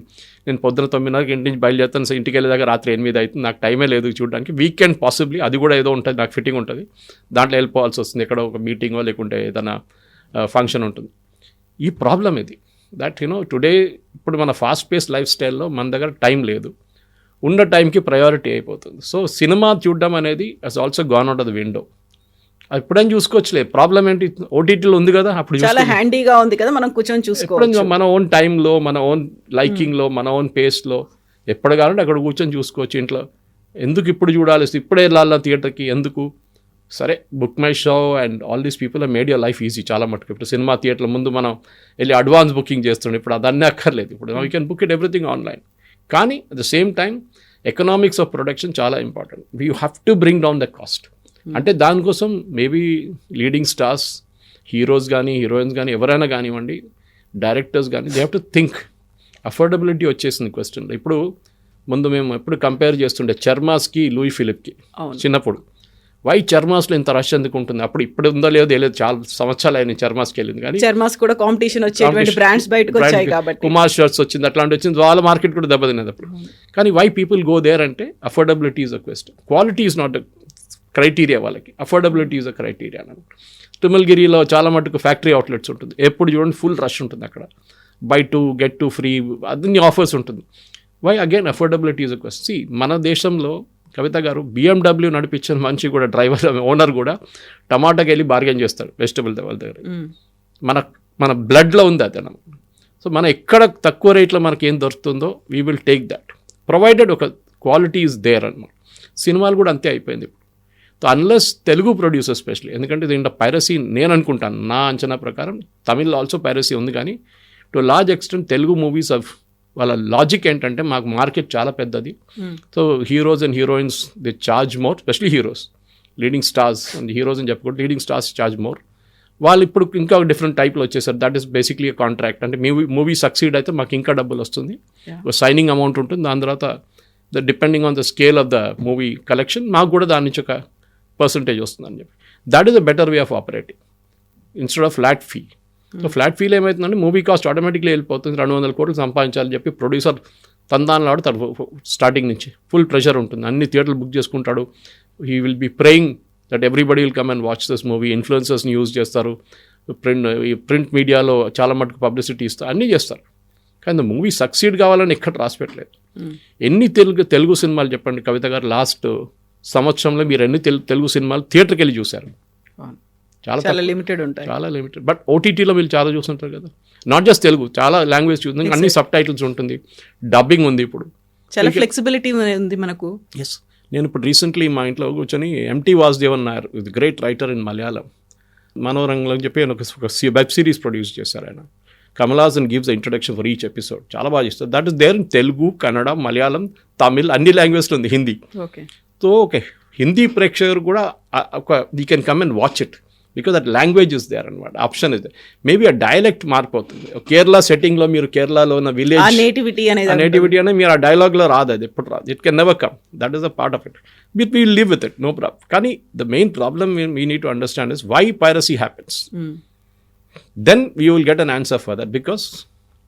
నేను పొద్దున 9:30 ఇంటి నుంచి బయలుదేరుతాను, ఇంటికి వెళ్ళేదాకా రాత్రి 8 అవుతుంది, నాకు టైమే లేదు చూడడానికి. వీకెండ్ పాసిబ్లీ అది కూడా ఏదో ఉంటుంది, నాకు ఫిట్టింగ్ ఉంటుంది, దాంట్లో వెళ్ళిపోవాల్సి వస్తుంది, ఎక్కడో ఒక మీటింగో లేకుంటే ఏదైనా ఫంక్షన్ ఉంటుంది. ఈ ప్రాబ్లం ఇది దట్ టుడే ఇప్పుడు మన ఫాస్ట్ పేస్ లైఫ్ స్టైల్లో మన దగ్గర టైం లేదు, ఉన్న టైంకి ప్రయారిటీ అయిపోతుంది. సో సినిమా చూడడం అనేది has also gone out of the window. ఎప్పుడైనా చూసుకోవచ్చులే, ప్రాబ్లం ఏంటి, ఓటీటీలో ఉంది కదా, అప్పుడు చాలా హ్యాండీగా ఉంది కదా, మనం కూర్చొని చూసుకోవచ్చు మన ఓన్ టైంలో, మన ఓన్ లైకింగ్లో, మన ఓన్ పేస్లో, ఎప్పుడు కావాలంటే అక్కడ కూర్చొని చూసుకోవచ్చు ఇంట్లో. ఎందుకు ఇప్పుడు చూడాలి, ఇప్పుడే వెళ్ళాలి థియేటర్కి ఎందుకు? సరే book my show and all these people are made your life easy చాలా మటుకు. ఇప్పుడు సినిమా థియేటర్ల ముందు మనం వెళ్ళి అడ్వాన్స్ బుకింగ్ చేస్తుండే, ఇప్పుడు అదన్నీ అక్కర్లేదు, ఇప్పుడు you can book it everything online. కానీ at the same time economics of production చాలా important. You have to bring down the cost. అంటే దానికోసం మేబీ లీడింగ్ స్టార్స్, హీరోస్ కానీ హీరోయిన్స్ కానీ ఎవరైనా కానివ్వండి, డైరెక్టర్స్ కానీ, they have to think. Affordability వచ్చేసింది క్వశ్చన్లో. ఇప్పుడు ముందు మేము ఎప్పుడు కంపేర్ చేస్తుండే చర్మాస్కి లూయి ఫిలిప్కి చిన్నప్పుడు. వై చర్మాస్లో ఇంత రష్ ఎందుకు ఉంటుంది? అప్పుడు ఇప్పుడు ఉందో లేదో తెలియదు, చాలా సంవత్సరాలు అయినాయి చర్మాస్కి వెళ్ళింది. కానీ చర్మాస్ కూడా కాంపిటీషన్ వచ్చేటువంటి బ్రాండ్స్ బయటకు వచ్చాయి కాబట్టి, కుమార్ షర్ట్స్ వచ్చింది, అట్లాంటి వచ్చింది, వాళ్ళ మార్కెట్ కూడా దెబ్బతినేది అప్పుడు. కానీ వై పీపుల్ గో దేర్ అంటే affordability is a question, quality is not a criteria, వాళ్ళకి అఫోర్డబిలిటీ ఈజ్ అ క్రైటీరియా అన్నమాట. తిరుమలగిరిలో చాలా మటుకు ఫ్యాక్టరీ అవుట్లెట్స్ ఉంటుంది, ఎప్పుడు చూడండి ఫుల్ రష్ ఉంటుంది అక్కడ, బై 2 get 2 free అన్ని ఆఫర్స్ ఉంటుంది. Why again affordability is a question. See మన దేశంలో కవిత గారు BMW నడిపించిన మనిషి కూడా, డ్రైవర్ ఓనర్ కూడా టమాటాకి వెళ్ళి బార్గెన్ చేస్తాడు వెజిటబుల్ వాళ్ళ దగ్గర. మన బ్లడ్లో ఉంది అతను. సో మనం ఎక్కడ తక్కువ రేట్లో మనకి ఏం దొరుకుతుందో we will take that, provided ఒక క్వాలిటీ ఈజ్ దేర్ అనమాట. సినిమాలు కూడా అంతే అయిపోయింది ఇప్పుడు. So unless Telugu producer specially, ఎందుకంటే దీంట్లో పైరసీ నేను అనుకుంటాను, నా అంచనా ప్రకారం తమిళ్లో ఆల్సో పైరసీ ఉంది, కానీ to large extent Telugu movies of వాళ్ళ లాజిక్ ఏంటంటే మాకు మార్కెట్ చాలా పెద్దది. So heroes and heroines they charge more, especially heroes, leading stars and heroes అని చెప్పుకుంటే లీడింగ్ స్టార్స్ చార్జ్ మోర్. వాళ్ళు ఇప్పుడు ఇంకా డిఫరెంట్ టైప్లో వచ్చేసారు. That is basically contract. అంటే మూవీ సక్సీడ్ అయితే మాకు ఇంకా డబ్బులు వస్తుంది, సైనింగ్ అమౌంట్ ఉంటుంది. దాని తర్వాత depending on the scale of the movie collection మాకు కూడా దాని నుంచి ఒక పర్సంటేజ్ వస్తుంది అని చెప్పి. That is a better way of operating instead of flat fee. So flat fee ఏమవుతుందంటే మూవీ కాస్ట్ ఆటోమేటిక్లీ వెళ్ళిపోతుంది. 200 కోట్లు సంపాదించాలని చెప్పి ప్రొడ్యూసర్ తందాలను ఆడుతాడు స్టార్టింగ్ నుంచి. ఫుల్ ప్రెషర్ ఉంటుంది, అన్ని థియేటర్లు బుక్ చేసుకుంటాడు. He will be praying that everybody will come and watch this movie. ఇన్ఫ్లుయెన్సర్స్ని యూజ్ చేస్తారు, ప్రింట్ మీడియాలో చాలా మటుకు పబ్లిసిటీ ఇస్తారు, అన్నీ చేస్తారు. కానీ ద మూవీ సక్సీడ్ కావాలని ఎక్కడ రాసి పెట్టలేదు. ఎన్ని తెలుగు సినిమాలు చెప్పండి కవిత గారు, లాస్ట్ సంవత్సరంలో మీరు ఎన్ని తెలుగు సినిమాలు థియేటర్కి వెళ్ళి చూశారు? చాలా లిమిటెడ్ ఉంటాయి, చాలా లిమిటెడ్. బట్ ఓటీటీలో మీరు చాలా చూస్తుంటారు కదా, నాట్ జస్ట్ తెలుగు, చాలా లాంగ్వేజ్ చూస్తుంది, అన్ని సబ్ టైటిల్స్ ఉంటుంది, డబ్బింగ్ ఉంది, ఇప్పుడు చాలా ఫ్లెక్సిబిలిటీ ఉంది మనకు. ఎస్, నేను ఇప్పుడు రీసెంట్లీ మా ఇంట్లో కూర్చొని ఎంటీ వాసుదేవన్ నాయర్, ఇది గ్రేట్ రైటర్ ఇన్ మలయాళం, మనోరంగంలో అని చెప్పి ఒక వెబ్ సిరీస్ ప్రొడ్యూస్ చేశారు ఆయన. Kamal Haasan gives the introduction for each episode, చాలా బాగా చేస్తారు. That is there in Telugu, Kannada, Malayalam, Tamil, అన్ని లాంగ్వేజ్లో ఉంది, హిందీ. సో ఓకే, హిందీ ప్రేక్షకులు కూడా ఒక you can come and watch it because that language is there అనమాట, ఆప్షన్ ఇస్ దేర్. మేబీ ఆ డైలెక్ట్ మారిపోతుంది. కేరళ సెట్టింగ్లో మీరు కేరళలో ఉన్న విలేజ్ నేటివిటీ అనేది మీరు ఆ డైలాగ్లో రాదు, అది ఎప్పుడు రాదు. It can never come, that is a part of it. But we live with it, no problem. కానీ the main problem we need to understand is why piracy happens. Then we will get an answer for that. Because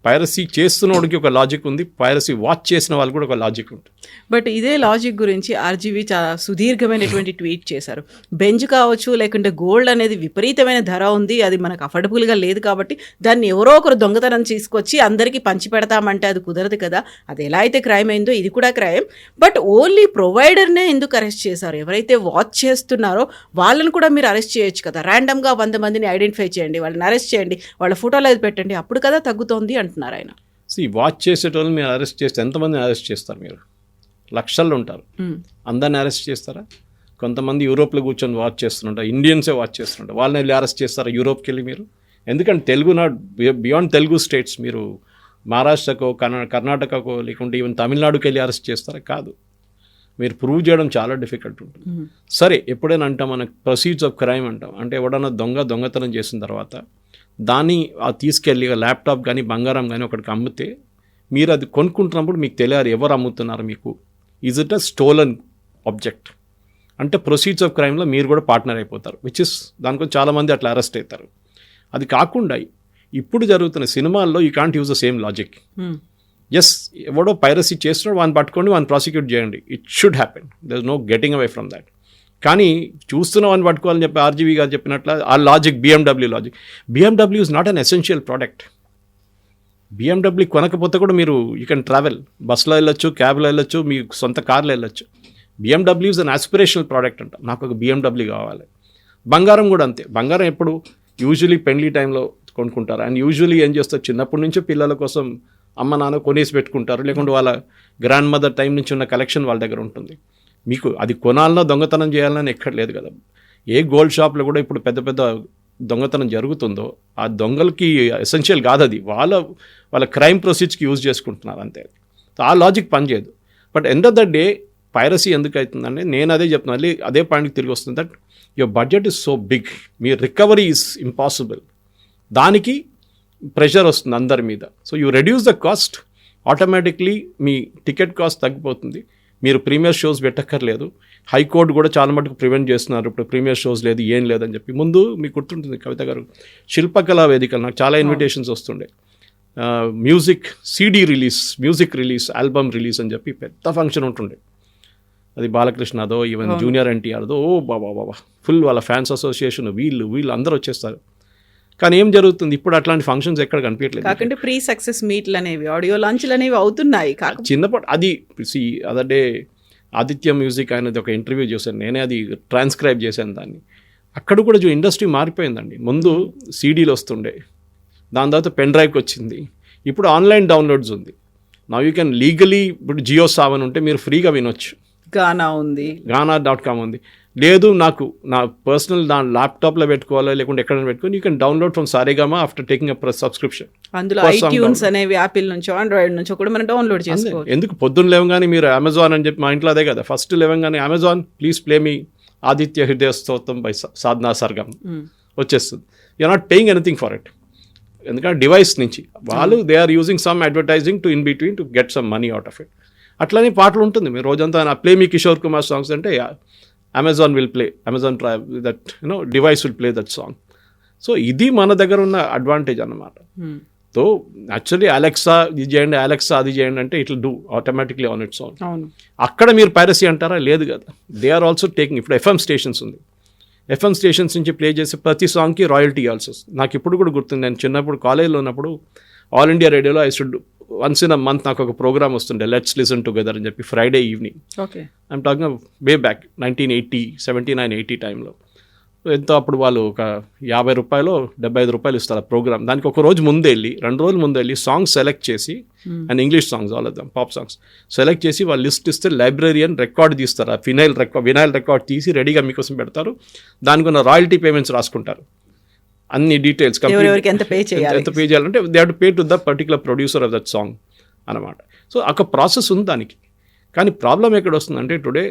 piracy చేస్తున్నోడికి ఒక logic ఉంది, piracy watch చేసిన వాళ్ళు కూడా ఒక logic ఉంటుంది. But ఇదే లాజిక్ గురించి ఆర్జీవి చాలా సుదీర్ఘమైనటువంటి ట్వీట్ చేశారు. బెంజ్ కావచ్చు, లేకుంటే గోల్డ్ అనేది విపరీతమైన ధర ఉంది, అది మనకు అఫోర్డబుల్గా లేదు, కాబట్టి దాన్ని ఎవరో ఒకరు దొంగతనం తీసుకొచ్చి అందరికీ పంచి పెడతామంటే అది కుదరదు కదా. అది ఎలా అయితే క్రైమ్ అయిందో ఇది కూడా క్రైమ్. బట్ ఓన్లీ ప్రొవైడర్నే ఎందుకు అరెస్ట్ చేశారు? ఎవరైతే వాచ్ చేస్తున్నారో వాళ్ళని కూడా మీరు అరెస్ట్ చేయొచ్చు కదా. ర్యాండమ్గా 100 మందిని ఐడెంటిఫై చేయండి, వాళ్ళని అరెస్ట్ చేయండి, వాళ్ళ ఫోటోలు అది పెట్టండి, అప్పుడు కదా తగ్గుతోంది అంటున్నారు ఆయన. వాచ్ చేసేటోళ్ళు మీరు అరెస్ట్ చేస్తే ఎంతమందిని అరెస్ట్ చేస్తారు? మీరు లక్షల్లో ఉంటారు, అందరిని అరెస్ట్ చేస్తారా? కొంతమంది యూరోప్లో కూర్చొని వాచ్ చేస్తుంటారు, ఇండియన్సే వాచ్ చేస్తుంటారు, వాళ్ళని వెళ్ళి అరెస్ట్ చేస్తారా యూరోప్కి వెళ్ళి మీరు? ఎందుకంటే Telugu not beyond Telugu states, మీరు మహారాష్ట్రకో కర్ణాటకకో లేకుంటే ఈవెన్ తమిళనాడుకి వెళ్ళి అరెస్ట్ చేస్తారా? కాదు. మీరు ప్రూవ్ చేయడం చాలా డిఫికల్ట్ ఉంటుంది. సరే, ఎప్పుడైనా అంటాం మనకు ప్రొసీడ్స్ ఆఫ్ క్రైమ్ అంటాం, అంటే ఎవడన్నా దొంగతనం చేసిన తర్వాత దాన్ని తీసుకెళ్ళి ల్యాప్టాప్ కానీ బంగారం కానీ ఒకటికి అమ్మితే మీరు అది కొనుక్కుంటున్నప్పుడు మీకు తెలియాలి ఎవరు అమ్ముతున్నారు మీకు. Is it a stolen object అంటే ప్రొసీడ్స్ ఆఫ్ క్రైమ్లో మీరు కూడా పార్ట్నర్ అయిపోతారు, విచ్ ఇస్ దానికి చాలామంది అట్లా అరెస్ట్ అవుతారు. అది కాకుండా ఇప్పుడు జరుగుతున్న సినిమాల్లో you can't use the same logic. Yes, ఎవడో పైరసీ చేస్తున్నాడు, వాడిని పట్టుకోండి, వాడిని ప్రాసిక్యూట్ చేయండి, it should happen, there is no getting away from that. కానీ చూస్తున్న వాడిని పట్టుకోవాలని చెప్పి ఆర్జీవి గారు చెప్పినట్లు ఆ logic BMW logic. BMW is not an essential product. BMW కొనకపోతే కూడా మీరు యూ కెన్ ట్రావెల్, బస్సులో వెళ్ళొచ్చు, క్యాబ్లో వెళ్ళొచ్చు, మీ సొంత కార్లో వెళ్ళొచ్చు. BMW is an aspirational product అంట, నాకు ఒక బిఎండబ్ల్యూ కావాలి. బంగారం కూడా అంతే. బంగారం ఎప్పుడు యూజువలీ పెళ్లి టైంలో కొనుక్కుంటారు. అండ్ యూజువలీ ఏం చేస్తారు, చిన్నప్పటి నుంచే పిల్లల కోసం అమ్మ నాన్న కొనేసి పెట్టుకుంటారు, లేకుంటే వాళ్ళ గ్రాండ్ మదర్ టైం నుంచి ఉన్న కలెక్షన్ వాళ్ళ దగ్గర ఉంటుంది. మీకు అది కొనాలన్నా దొంగతనం చేయాలని ఎక్కడ లేదు కదా. ఏ గోల్డ్ షాప్లో కూడా ఇప్పుడు పెద్ద పెద్ద దొంగతనం జరుగుతుందో ఆ దొంగలకి ఎసెన్షియల్ కాదు, అది వాళ్ళ క్రైమ్ ప్రొసీడ్స్కి యూజ్ చేసుకుంటున్నారు అంతే. ఆ లాజిక్ పనిచేయదు. But end of the day piracy ఎందుకు అవుతుందంటే నేను అదే చెప్తున్నాను, మళ్ళీ అదే పాయింట్కి తిరిగి వస్తుంది. That your budget is so big, మీ రికవరీ ఈజ్ ఇంపాసిబుల్, దానికి ప్రెషర్ వస్తుంది అందరి మీద. So you reduce the cost, automatically మీ టికెట్ కాస్ట్ తగ్గిపోతుంది, మీరు ప్రీమియర్ షోస్ పెట్టక్కర్లేదు. హైకోర్టు కూడా చాలా మటుకు ప్రివెంట్ చేస్తున్నారు, ఇప్పుడు ప్రీమియర్ షోస్ లేదు ఏం లేదని చెప్పి. ముందు మీకు గుర్తుంటుంది కవిత గారు, శిల్పకళా వేదికలు నాకు చాలా ఇన్విటేషన్స్ వస్తుండే, music CD release, music release, album release అని చెప్పి పెద్ద ఫంక్షన్ ఉంటుండే. అది బాలకృష్ణదో ఈవెన్ జూనియర్ ఎన్టీఆర్దో, ఓ బాబా ఫుల్ వాళ్ళ ఫ్యాన్స్ అసోసియేషన్ వీళ్ళు అందరూ వచ్చేస్తారు. కానీ ఏం జరుగుతుంది ఇప్పుడు, అట్లాంటి ఫంక్షన్స్ ఎక్కడ కనిపించట్లేదు. కాకుంటే ప్రీ సక్సెస్ మీట్లు అనేవి, ఆడియో లాంచ్లు అనేవి అవుతున్నాయి. చిన్నపాటు అది అదే ఆదిత్య మ్యూజిక్ అనేది ఒక ఇంటర్వ్యూ చేశాను, నేనే అది ట్రాన్స్క్రైబ్ చేశాను దాన్ని. అక్కడ కూడా ఇండస్ట్రీ మారిపోయిందండి. ముందు సీడీలు వస్తుండే, దాని తర్వాత పెన్ డ్రైవ్కి వచ్చింది, ఇప్పుడు ఆన్లైన్ డౌన్లోడ్స్ ఉంది. నౌ యూ కెన్ లీగలీ, ఇప్పుడు జియో సావన్ ఉంటే మీరు ఫ్రీగా వినొచ్చు, గానా ఉంది, గానా.com ఉంది. లేదు నాకు నా పర్సనల్ నా ల్యాప్టాప్లో పెట్టుకోవాలా లేకుంటే ఎక్కడైనా పెట్టుకొని you can download from Saregama after taking a subscription. అందులో iTunes అనేవి యాపిల్ నుంచో ఆండ్రాయిడ్ నుంచో కూడా మనం డౌన్లోడ్ చేసుకోవచ్చు. ఎందుకు పొద్దున్న లేవగానే మీరు అమెజాన్ అని చెప్పి మా ఇంట్లో అదే కదా, ఫస్ట్ లేవగానే Amazon please play me Aditya Hridaya Stotram by Sadhana Sargam వచ్చేస్తుంది. You're not paying anything for it, ఎందుకంటే డివైస్ నుంచి వాళ్ళు they are using some advertising to in between to get some money out of it. అట్లనే పాటలు ఉంటుంది, మీరు రోజంతా నా play me Kishore Kumar songs అంటే Amazon will play, Amazon that device will play that song. So ఇది మన దగ్గర ఉన్న అడ్వాంటేజ్ అన్నమాట. సో యాక్చువల్లీ అలెక్సా ఇది చేయండి, అలెక్సా అది చేయండి అంటే it will do automatically on its own. అక్కడ మీరు పైరసీ అంటారా? లేదు కదా, దే ఆర్ ఆల్సో టేకింగ్. ఇప్పుడు ఎఫ్ఎం స్టేషన్స్ ఉంది, ఎఫ్ఎం స్టేషన్స్ నుంచి ప్లే చేసే ప్రతి సాంగ్కి రాయల్టీ ఇవ్వాల్సి వస్తుంది. నాకు ఇప్పుడు కూడా గుర్తుంది, నేను చిన్నప్పుడు కాలేజ్లో ఉన్నప్పుడు ఆల్ ఇండియా రేడియోలో I should once in a month నాకు ఒక ప్రోగ్రామ్ వస్తుండే, లెట్స్ లిసన్ టుగెదర్ అని చెప్పి, Friday evening. I'm talking way back 1980, 79, 80 టైంలో. ఎంతో అప్పుడు వాళ్ళు ఒక 50 రూపాయలు 75 రూపాయలు ఇస్తారు ఆ ప్రోగ్రామ్. దానికి ఒక రోజు ముందే వెళ్ళి 2 రోజుల ముందే వెళ్ళి సాంగ్స్ సెలెక్ట్ చేసి, and English songs all of them pop songs select చేసి వాళ్ళు లిస్ట్ ఇస్తే లైబ్రరీయన్ రికార్డ్ తీస్తారు, ఆ వినైల్ రికార్డ్ తీసి రెడీగా మీకోసం పెడతారు. దానికి ఉన్న రాయల్టీ పేమెంట్స్ రాసుకుంటారు, అన్ని డీటెయిల్స్ ఎంత పే చేయాలంటే they have to pay to the particular producer of that song అనమాట. సో ఒక ప్రాసెస్ ఉంది దానికి. కానీ ప్రాబ్లం ఎక్కడ వస్తుందంటే టుడే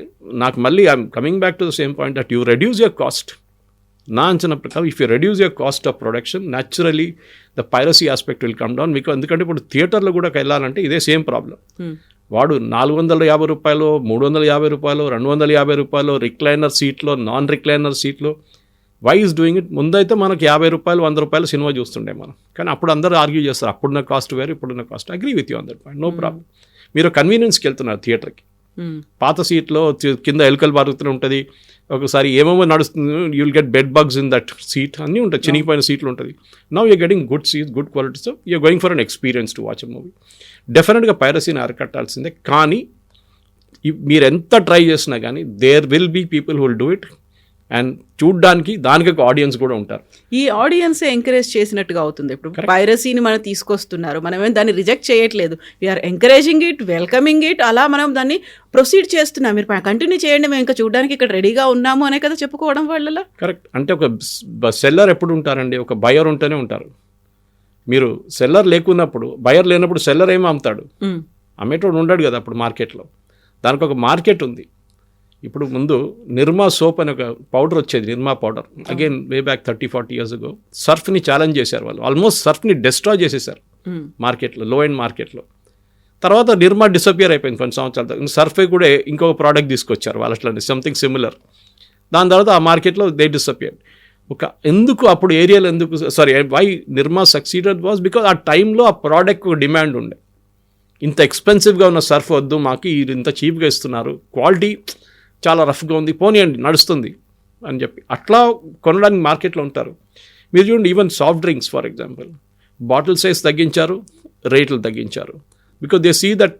నాకు మళ్ళీ I'm coming back to the same point that you reduce your cost. నా అంచనా ప్రకారం if you reduce your cost of production naturally the piracy aspect will come down. మీకు ఎందుకంటే ఇప్పుడు థియేటర్లో కూడా వెళ్ళాలంటే ఇదే సేమ్ ప్రాబ్లం. వాడు 450 రూపాయలు, 350 రూపాయలు, 250 రూపాయలు రిక్లైనర్ సీట్లో, నాన్ రిక్లైనర్ సీట్లో వై ఈజ్ డూయింగ్ ఇట్. ముందైతే మనకు 50 రూపాయలు 100 రూపాయలు సినిమా చూస్తుండే మనం, కానీ అప్పుడు అందరూ ఆర్గ్యూ చేస్తారు అప్పుడున్న కాస్ట్ వేరు ఇప్పుడున్న cost. Agree with you on that point, no problem. మీరు కన్వీనియన్స్కి వెళ్తున్నారు థియేటర్కి, పాత సీట్లో కింద ఎలుకలు బారుతూనే ఉంటుంది, ఒకసారి ఏమేమో నడుస్తుంది, you will get bed bugs in that seat, అన్నీ ఉంటాయి, చినిగిపోయిన సీట్లు ఉంటుంది. Now you're getting good seat, good quality, so you're going for an experience to watch a movie. డెఫినెట్గా పైరసీని అరికట్టాల్సిందే, కానీ మీరు ఎంత ట్రై చేసినా కానీ there will be people who will do it, and చూడ్డానికి దానికి ఒక ఆడియన్స్ కూడా ఉంటారు. ఈ ఆడియన్స్ ఎంకరేజ్ చేసినట్టుగా అవుతుంది. ఇప్పుడు పైరసీని మనం తీసుకొస్తున్నారు, మనమేం దాన్ని రిజెక్ట్ చేయట్లేదు, we're encouraging it, welcoming it, అలా మనం దాన్ని ప్రొసీడ్ చేస్తున్నాం. మీరు కంటిన్యూ చేయండి, మేము ఇంకా చూడడానికి ఇక్కడ రెడీగా ఉన్నాము అనే కదా చెప్పుకోవడం వల్ల. కరెక్ట్. అంటే ఒక సెల్లర్ ఎప్పుడు ఉంటారండి, ఒక బయర్ ఉంటేనే ఉంటారు. మీరు సెల్లర్ లేకున్నప్పుడు, బయర్ లేనప్పుడు సెల్లర్ ఏమో అమ్ముతాడు, అమ్మేటోడు ఉండడు కదా అప్పుడు మార్కెట్లో. దానికి ఒక మార్కెట్ ఉంది. ఇప్పుడు ముందు నిర్మా సోప్ అనే ఒక పౌడర్ వచ్చేది, Nirma powder, again way back 30-40 years ago. సర్ఫ్ని ఛాలెంజ్ చేశారు వాళ్ళు, ఆల్మోస్ట్ సర్ఫ్ని డిస్ట్రాయ్ చేసేసారు మార్కెట్లో, లో ఎండ్ మార్కెట్లో. తర్వాత నిర్మా డిసపియర్ అయిపోయింది కొన్ని సంవత్సరాల తర్వాత. సర్ఫే కూడా ఇంకొక ప్రోడక్ట్ తీసుకొచ్చారు వాళ్ళు, అట్లా సంథింగ్ సిమిలర్. దాని తర్వాత ఆ మార్కెట్లో దే డిసపియర్. ఎందుకు అప్పుడు ఏరియాలో why Nirma succeeded was because ఆ టైంలో ఆ ప్రోడక్ట్ డిమాండ్ ఉండే. ఇంత ఎక్స్పెన్సివ్గా ఉన్న సర్ఫ్ వద్దు మాకు, ఇంత చీప్గా ఇస్తున్నారు, క్వాలిటీ చాలా రఫ్గా ఉంది, పోనీయండి నడుస్తుంది అని చెప్పి అట్లా కొనడానికి మార్కెట్లో ఉంటారు. మీరు చూడండి, even soft drinks for example, bottle size తగ్గించారు, రేట్లు తగ్గించారు, బికాజ్ దే సీ దట్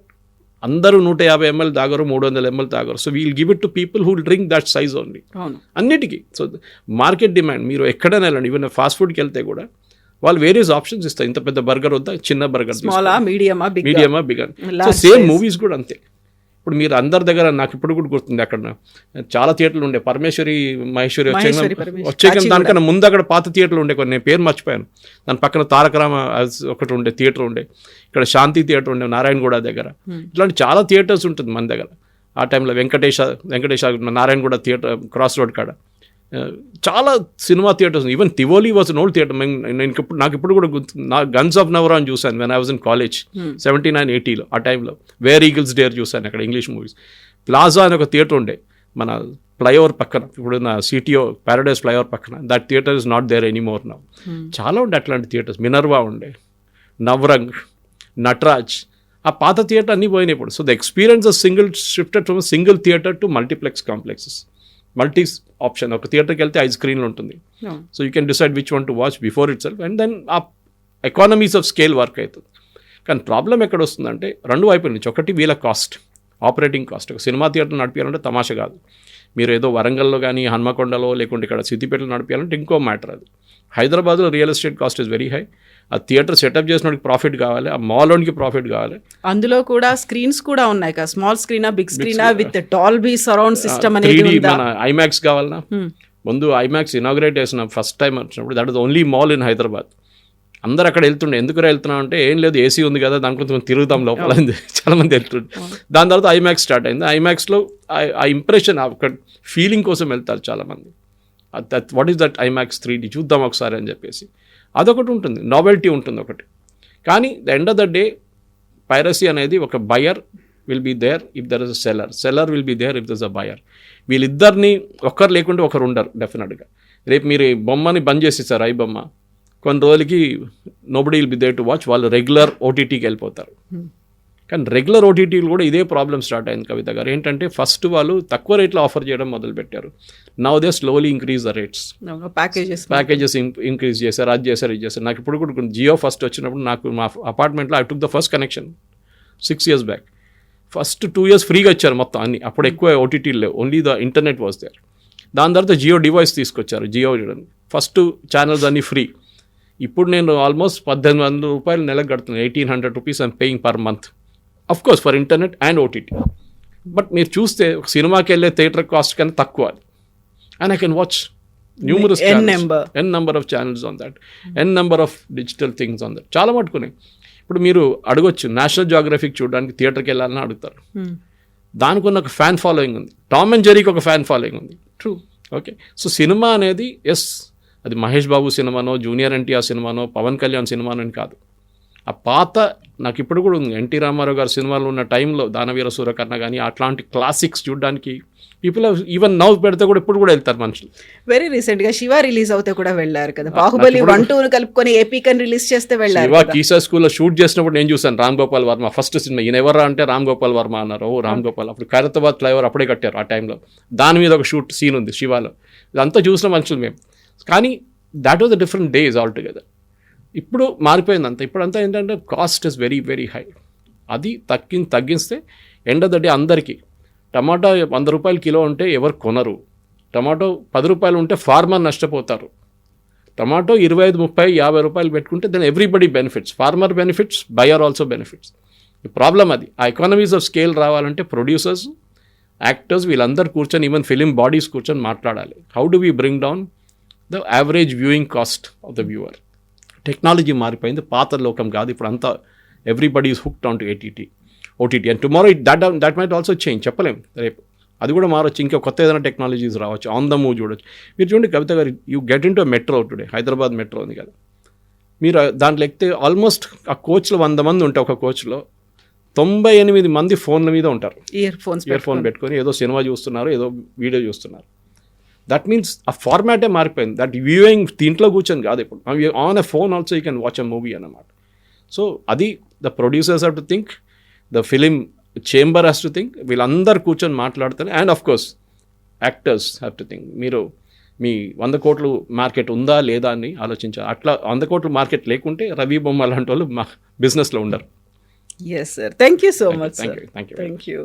అందరూ 150 ml తాగరు, 300 ml తాగరు. So we'll give it to people who drink that size only. అన్నిటికీ సో మార్కెట్ డిమాండ్. మీరు ఎక్కడైనా వెళ్ళండి, ఈవెన్ ఫాస్ట్ ఫుడ్కి వెళ్తే కూడా వాళ్ళు వేరియస్ ఆప్షన్స్ ఇస్తారు. ఇంత పెద్ద బర్గర్ వద్దా, చిన్న బర్గర్, మీడియమా, బిగ్. సో సేమ్ మూవీస్ కూడా అంతే. ఇప్పుడు మీరు అందరి దగ్గర, నాకు ఇప్పుడు కూడా గుర్తుంది, అక్కడ చాలా థియేటర్లు ఉండే, పరమేశ్వరి మహేశ్వరి వచ్చే దానికన్నా ముందు అక్కడ పాత థియేటర్లు ఉండే కొన్ని, నేను పేరు మర్చిపోయాను. దాని పక్కన తారకరామ ఒకటి ఉండే థియేటర్ ఉండే, ఇక్కడ శాంతి థియేటర్ ఉండే నారాయణగూడ దగ్గర. ఇట్లాంటి చాలా థియేటర్స్ ఉంటుంది మన దగ్గర. ఆ టైంలో Venkatesha Narayanaguda theatre cross road కాడ చాలా cinema theatres. Even Tivoli was an old theatre. నాకు ఇప్పుడు కూడా గన్స్ ఆఫ్ నవరా అని చూశాను when I was in college 79-80లో. ఆ టైంలో వేర్ ఈగిల్స్ డేర్ చూశాను అక్కడ, ఇంగ్లీష్ మూవీస్. ప్లాజా అని ఒక థియేటర్ ఉండే మన ఫ్లైఓవర్ పక్కన, ఇప్పుడు నా సిటీఓ ప్యారడైజ్ ఫ్లైఓవర్ పక్కన. That theatre is not there anymore now. చాలా ఉండే అట్లాంటి థియేటర్స్. మినర్వా ఉండే, నవరంగ్, నటరాజ్. ఆ పాత థియేటర్ అన్నీ పోయినాయి ఇప్పుడు. So the experience of shifted from single theatre to multiplex complexes. Multi option. ఒక థియేటర్కి వెళ్తే 5 స్క్రీన్లు ఉంటుంది. So you can decide which one to watch before it self, and then ఆ ఎకానమీస్ ఆఫ్ స్కేల్ వర్క్ అవుతుంది. కానీ ప్రాబ్లం ఎక్కడ వస్తుందంటే రెండు వైపుల నుంచి. ఒకటి వీళ్ళ కాస్ట్, ఆపరేటింగ్ కాస్ట్. ఒక సినిమా థియేటర్ నడిపించాలంటే తమాషా కాదు. మీరు ఏదో వరంగల్లో కానీ హన్మకొండలో లేకుంటే ఇక్కడ సిద్దిపేటలో నడిపించాలంటే ఇంకో మ్యాటర్ అది. హైదరాబాద్లో real estate cost is very high. ఆ థియేటర్ సెటప్ చేసినోడికి ప్రాఫిట్ కావాలి, ఆ మాల్ ఓన్కి ప్రాఫిట్ కావాలి. అందులో కూడా స్క్రీన్స్ కూడా ఉన్నాయి కదా, స్మాల్ స్క్రీనా బిగ్ స్క్రీనా విత్ డాల్బీ సరౌండ్ సిస్టమ్ అనేది 3D మన ఐమాక్స్ కావాలన్నా. ముందు ఐమాక్స్ ఇనాగ్రేట్ చేసిన ఫస్ట్ టైం వచ్చినప్పుడు that is only mall in Hyderabad. అందరు అక్కడ వెళ్తుండే. ఎందుకు వెళ్తున్నాం అంటే ఏం లేదు, ఏసీ ఉంది కదా, దాని కొంచెం తిరుగుతాం లోపల చాలామంది వెళ్తుండే. దాని తర్వాత ఐమాక్స్ స్టార్ట్ అయింది. ఐమాక్స్లో ఆ ఇంప్రెషన్, ఒక ఫీలింగ్ కోసం వెళ్తారు చాలామంది. What is that IMAX 3D చూద్దాం ఒకసారి అని చెప్పేసి అదొకటి ఉంటుంది, నావెల్టీ ఉంటుంది ఒకటి. కానీ the end of the day piracy అనేది ఒక buyer will be there if there is a seller, seller will be there if there is a buyer. వీళ్ళిద్దరిని ఒక్కరు లేకుంటే ఒకరు ఉండరు డెఫినెట్గా. రేపు మీరు ఈ బొమ్మని బంద్ చేసేసారు, ఐ బొమ్మ, కొన్ని రోజులకి nobody will be there to watch, వాళ్ళు రెగ్యులర్ ఓటీటీకి వెళ్ళిపోతారు. కానీ రెగ్యులర్ ఓటీటీలు కూడా ఇదే ప్రాబ్లం స్టార్ట్ అయింది కవిత గారు. ఏంటంటే ఫస్ట్ వాళ్ళు తక్కువ రేట్లో ఆఫర్ చేయడం మొదలుపెట్టారు. Now they slowly increase the rates, packages increase చేశారు, అది చేశారు, ఇది చేశారు. నాకు ఇప్పుడు కూడా జియో ఫస్ట్ వచ్చినప్పుడు నాకు మా అపార్ట్మెంట్లో I took the first connection 6 years back. First 2 years ఫ్రీగా ఇచ్చారు మొత్తం అన్ని. అప్పుడు ఎక్కువ ఓటీటీలు లేవు, only the internet was there. దాని తర్వాత జియో డివైస్ తీసుకొచ్చారు, జియో ఫస్ట్ ఛానల్స్ అన్నీ ఫ్రీ. ఇప్పుడు నేను ఆల్మోస్ట్ 1800 రూపాయలు నెలకు కడుతున్నాను, 1800 rupees I'm paying per month, of course for internet and OTT. But మీరు చూస్తే ఒక సినిమాకి వెళ్ళే థియేటర్ కాస్ట్ కన్నా తక్కువ అది. And I can watch numerous n number of channels on that, n number of digital things on that. చాలా మట్టుకున్నాయి. ఇప్పుడు మీరు అడగొచ్చు, నేషనల్ జియోగ్రఫిక్ చూడడానికి థియేటర్కి వెళ్ళాలని అడుగుతారు. దానికి ఉన్న ఒక ఫ్యాన్ ఫాలోయింగ్ ఉంది, టామ్ అండ్ జెర్రీకి ఒక ఫ్యాన్ ఫాలోయింగ్ ఉంది. ట్రూ. ఓకే, సో సినిమా అనేది ఎస్, అది మహేష్ బాబు సినిమానో, జూనియర్ ఎన్టీఆర్ సినిమానో, పవన్ కళ్యాణ్ సినిమానో అని కాదు. ఆ పాత, నాకు ఇప్పుడు కూడా ఉంది, ఎన్టీ రామారావు గారి సినిమాలు ఉన్న టైంలో దానవీర సూరకర్ణ కానీ అట్లాంటి క్లాసిక్స్ చూడడానికి పీపుల్ ఈవెన్ నౌ పెడితే కూడా ఇప్పుడు కూడా వెళ్తారు మనుషులు. వెరీ రీసెంట్ గా శివ రిలీజ్ అవుతే కూడా వెళ్ళారు కదా, బాహుబలి 1-2 కలుపుకొని ఏపీకన్ రిలీజ్ చేస్తే వెళ్ళారు. శివ కీసా స్కూల్లో షూట్ చేసినప్పుడు నేను చూసాను రామ్ గోపాల్ వర్మ ఫస్ట్ సినిమా. ఈయన ఎవరా అంటే రామ్ గోపాల్ వర్మ అన్నారు. ఓ రామ్ గోపాల్, అప్పుడు ఖైరతాబాద్ ఫ్లైఓవర్ అప్పుడే కట్టారు ఆ టైంలో, దాని మీద ఒక షూట్ సీన్ ఉంది శివాలో. ఇదంతా చూసిన మనుషులు మేము. కానీ that was the different days all together. ఇప్పుడు మారిపోయింది అంతా. ఇప్పుడంతా ఏంటంటే cost is very very high. అది తగ్గిస్తే ఎండ్ ఆఫ్ ద డే అందరికీ టమాటో 100 రూపాయలు కిలో ఉంటే ఎవరు కొనరు. టమాటో 10 రూపాయలు ఉంటే ఫార్మర్ నష్టపోతారు. టమాటో 25, 30, 50 రూపాయలు పెట్టుకుంటే then everybody benefits. Farmer benefits, buyer also benefits. ఈ ప్రాబ్లం అది. ఆ ఎకానమీస్ ఆఫ్ స్కేల్ రావాలంటే ప్రొడ్యూసర్స్, యాక్టర్స్ వీళ్ళందరూ కూర్చొని, ఈవెన్ ఫిలిం బాడీస్ కూర్చొని మాట్లాడాలి. How do we bring down the average viewing cost of the viewer. Technology మారిపోయింది, పాత లోకం కాదు ఇప్పుడు అంతా. Everybody is hooked on to OTT and tomorrow that might also change, చెప్పలేం. రేపు అది కూడా మారొచ్చు, ఇంకా కొత్త ఏదైనా టెక్నాలజీస్ రావచ్చు, ఆన్ ద మూవ్ చూడొచ్చు. మీరు చూడండి కవిత గారు, you get in to metro today, Hyderabad metro ఉంది కదా, మీరు దాంట్లో ఎక్కితే ఆల్మోస్ట్ ఆ కోచ్లో 100 మంది ఉంటే ఒక కోచ్లో 98 మంది ఫోన్ల మీద ఉంటారు, ఇయర్ ఫోన్ పెట్టుకొని ఏదో సినిమా చూస్తున్నారు, ఏదో వీడియో చూస్తున్నారు. దట్ మీన్స్ ఆ ఫార్మాటే మారిపోయింది. దట్ వ్యూయింగ్ దీంట్లో కూర్చొని కాదు, ఇప్పుడు on a phone also you can watch a movie అన్నమాట. సో అది the producers have to think, the film chamber has to think, వీళ్ళందరూ కూర్చొని మాట్లాడుతారు. And of course actors have to think. మీరు మీ 100 కోట్ల మార్కెట్ ఉందా లేదా అని ఆలోచించాలి. అట్లా 100 కోట్ల మార్కెట్ లేకుంటే రవి బొమ్మ లాంటి వాళ్ళు మా బిజినెస్లో ఉండరు. Yes, sir. Thank you so much, sir. Thank you. Thank you.